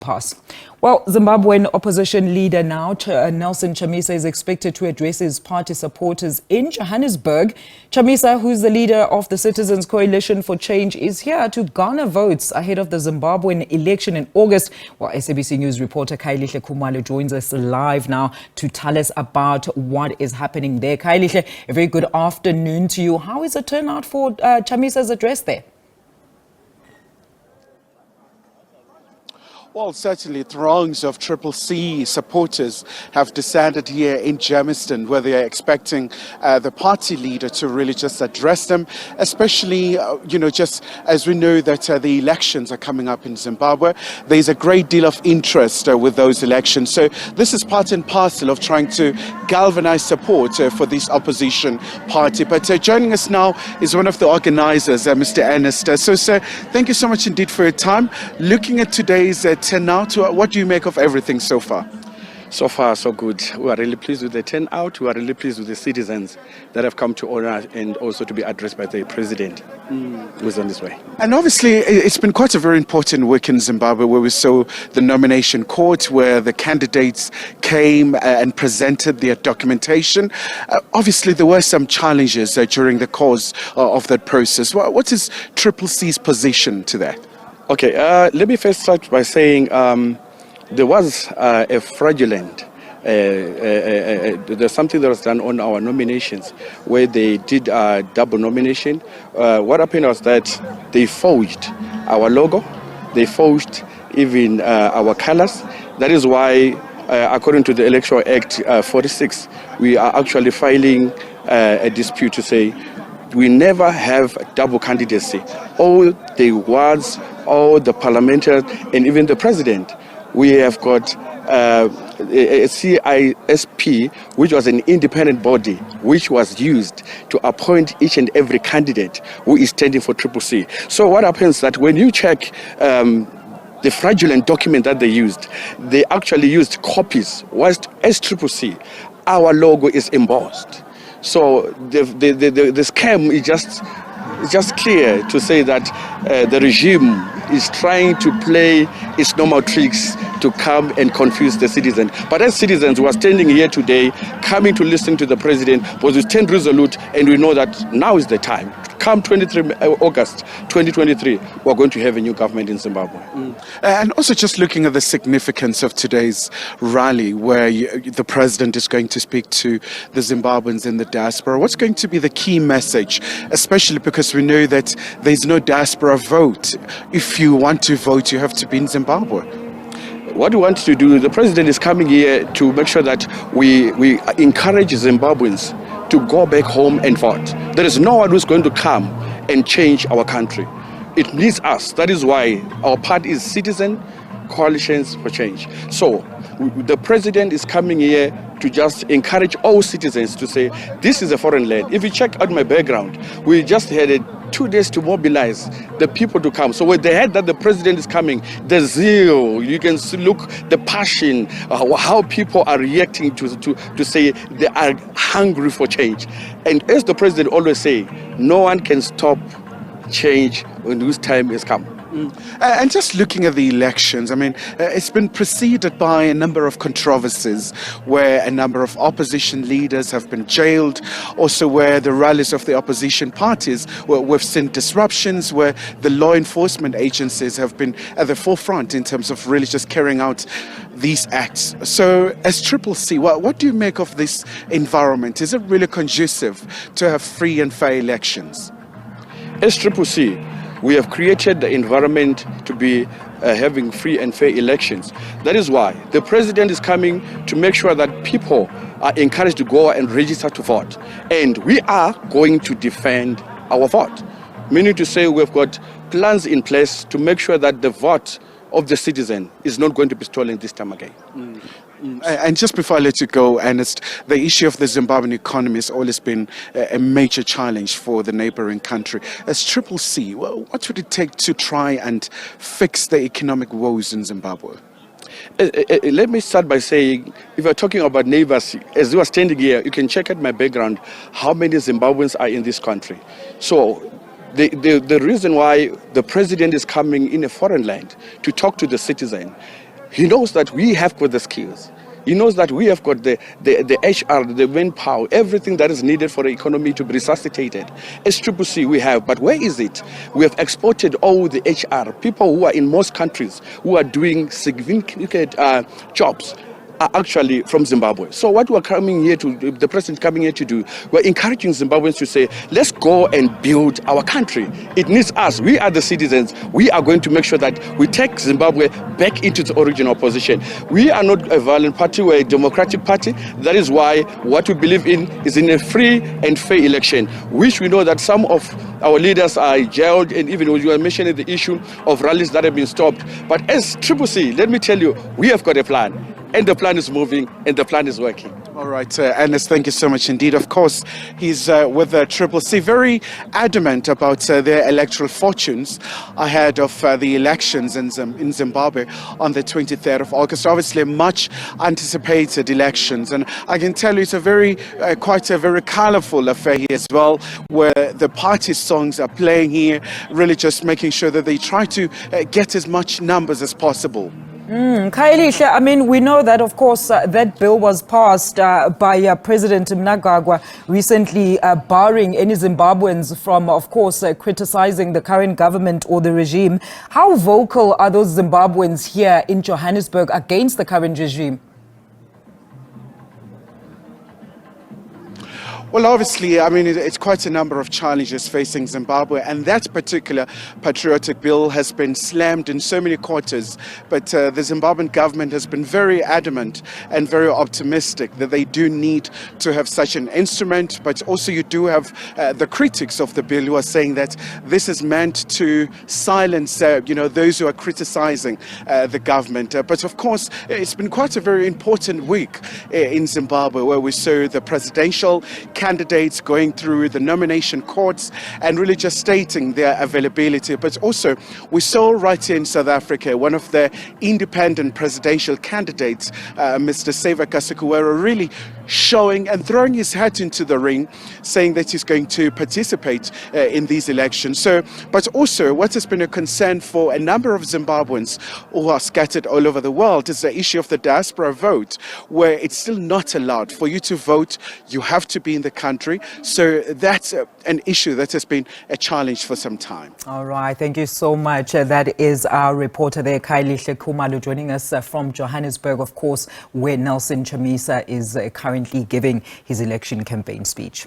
Pass. Well, Zimbabwean opposition leader now, Nelson Chamisa, is expected to address his party supporters in Johannesburg. Chamisa, who's the leader of the Citizens Coalition for Change, is here to garner votes ahead of the Zimbabwean election in August. Well, SABC News reporter Khayelihle Khumalo joins us live now to tell us about what is happening there. Khayelihle, a very good afternoon to you. How is the turnout for Chamisa's address there? Well, certainly throngs of C supporters have descended here in Germiston, where they are expecting the party leader to really just address them, especially, just as we know that the elections are coming up in Zimbabwe. There's a great deal of interest with those elections. So this is part and parcel of trying to galvanize support for this opposition party. But joining us now is one of the organizers, Mr. Ernest. So, sir, thank you so much indeed for your time. Looking at today's turnout, what do you make of everything so far? So far, so good. We are really pleased with the turnout. We are really pleased with the citizens that have come to honor and also to be addressed by the president who's on this way. And obviously, it's been quite a very important week in Zimbabwe where we saw the nomination court, where the candidates came and presented their documentation. Obviously, there were some challenges during the course of that process. What is CCC's position to that? Okay, let me first start by saying there was a fraudulent, there's something that was done on our nominations where they did a double nomination. What happened was that they forged our logo, they forged even our colors. That is why, according to the Electoral Act 46, we are actually filing a dispute to say we never have double candidacy. All the wards, all the parliamentarians, and even the president. We have got a CISP, which was an independent body, which was used to appoint each and every candidate who is standing for CCC. So what happens is that when you check the fraudulent document that they used, they actually used copies, whilst as CCC, our logo is embossed. So the scam is just clear to say that the regime is trying to play its normal tricks to come and confuse the citizens. But as citizens who are standing here today, coming to listen to the president, because we stand resolute and we know that now is the time. Come 23 August 2023, we're going to have a new government in Zimbabwe. And also just looking at the significance of today's rally, where the president is going to speak to the Zimbabweans in the diaspora, what's going to be the key message, especially because we know that there's no diaspora vote. If you want to vote, you have to be in Zimbabwe. What we want to do, the president is coming here to make sure that we encourage Zimbabweans to go back home and vote. There is no one who's going to come and change our country. It needs us. That is why our party is Citizen Coalitions for Change. So the president is coming here to just encourage all citizens to say, this is a foreign land. If you check out my background, we just had 2 days to mobilize the people to come. So when they heard that the president is coming, the zeal, you can look the passion, how people are reacting to say they are hungry for change. And as the president always say, no one can stop change when whose time has come. And just looking at the elections, I mean, it's been preceded by a number of controversies where a number of opposition leaders have been jailed, also where the rallies of the opposition parties, where we've seen disruptions, where the law enforcement agencies have been at the forefront in terms of really just carrying out these acts. So as CCC, what do you make of this environment? Is it really conducive to have free and fair elections? As CCC, we have created the environment to be having free and fair elections. That is why the president is coming to make sure that people are encouraged to go and register to vote. And we are going to defend our vote. Meaning to say we've got plans in place to make sure that the vote of the citizen is not going to be stolen this time again. And just before I let you go, Ernest, the issue of the Zimbabwean economy has always been a major challenge for the neighboring country. As CCC, what would it take to try and fix the economic woes in Zimbabwe? Let me start by saying, if you're talking about neighbors, as you are standing here, you can check out my background, how many Zimbabweans are in this country. So the reason why the president is coming in a foreign land to talk to the citizen, He knows that we have got the skills. He knows that we have got the HR, the manpower, everything that is needed for the economy to be resuscitated. SABC we have, but where is it? We have exported all the HR, people who are in most countries who are doing significant jobs are actually from Zimbabwe. So what we're coming here to, the president coming here to do, we're encouraging Zimbabweans to say, let's go and build our country. It needs us. We are the citizens. We are going to make sure that we take Zimbabwe back into its original position. We are not a violent party, we're a democratic party. That is why what we believe in is in a free and fair election, which we know that some of our leaders are jailed, and even you were mentioning the issue of rallies that have been stopped. But as SABC, let me tell you, we have got a plan. And the plan is moving, and the plan is working. All right, Ernest, thank you so much indeed. Of course, he's with the SABC, very adamant about their electoral fortunes ahead of the elections in Zimbabwe on the 23rd of August. Obviously, much anticipated elections, and I can tell you it's a very, quite a very colorful affair here as well, where the party songs are playing here, really just making sure that they try to get as much numbers as possible. Khayelihle, I mean, we know that, of course, that bill was passed by President Mnangagwa recently, barring any Zimbabweans from, of course, criticizing the current government or the regime. How vocal are those Zimbabweans here in Johannesburg against the current regime? Well, obviously, I mean, it's quite a number of challenges facing Zimbabwe, and that particular patriotic bill has been slammed in so many quarters. But the Zimbabwean government has been very adamant and very optimistic that they do need to have such an instrument. But also you do have the critics of the bill who are saying that this is meant to silence, those who are criticizing the government. But of course, it's been quite a very important week in Zimbabwe, where we saw the presidential candidates going through the nomination courts and really just stating their availability. But also we saw right here in South Africa, one of the independent presidential candidates, Mr. Seva Kasikuwera, really showing and throwing his hat into the ring, saying that he's going to participate in these elections. So, but also what has been a concern for a number of Zimbabweans who are scattered all over the world is the issue of the diaspora vote, where it's still not allowed for you to vote. You have to be in the country. So that's an issue that has been a challenge for some time. All right. Thank you so much. That is our reporter there, Khayelihle Khumalo, joining us from Johannesburg, of course, where Nelson Chamisa is currently giving his election campaign speech.